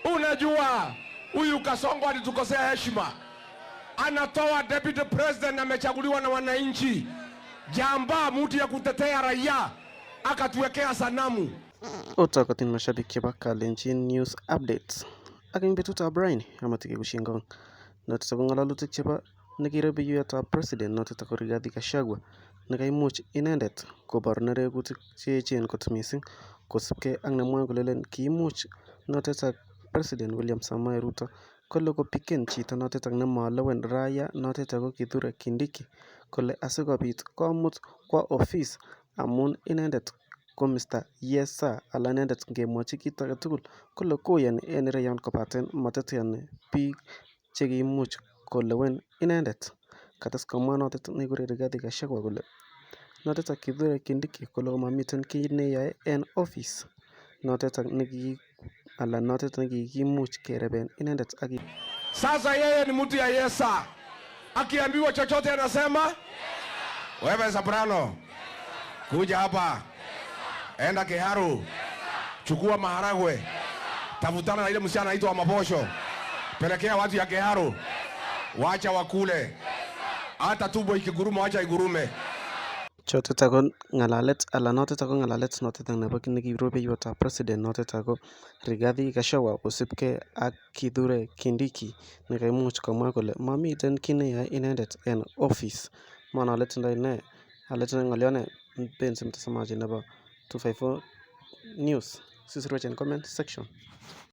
Unajua huyu Kasongo alitukosea heshima, anatoa deputy president amechaguliwa na wananchi, jamba mtu ya kutetea raia akatuwekea sanamu. Otakotin mashabiki chebo Kalenjin News Updates ak eng betutab raini amatike kushingong notok ko ngalalutik chebo nekirubeiyotab president notok ko Rigathi Gachagua nekaimuch inendet kobor nerekutik cheechen kot mising kosubkei ak nemwoe kolelen kiimuch notetak president William Samoei Ruto kole kopiken chito notetak nemalewen raia notetak ko Kithure Kindiki kole asikobit komut kwa office amun inendet ko Mr. Yes Sir ala inendet ngemwochi kit age tugul kole koyoni en ireyon kobaten mateteoni biik chekiimuch kolewen inendet. Kates komwa notet nekikure Rigathi Gachagua kole notetak Kithure Kindiki kole komamiten kiy neyoe en office notetak nekikimuch kereben inendet ak Sasa yeye ni mtu ya Yes Sir. Akiambiwa chochote anasema wewe Soprano, kuja hapa, enda Kiharu, chukua maharagwe, tafutana na ile msichana anaitwa Mabosho, pelekea watu ya Kiharu, wacha wakule, hata tumbo ikiguruma wacha igurume. chotet ako ngalalet ala notet ako ngalalet notet nebo nekirubeiyotab president notet ako Rigathi Gachagua kosubkei ak Kithure Kindiki nekaimuch komwa kole mamiten kiy neyoe inendet en office. Maana ale tindoi ne ng'olyo ne mpenzi mtazamaji nebo 254 News, sisirwech en comment section.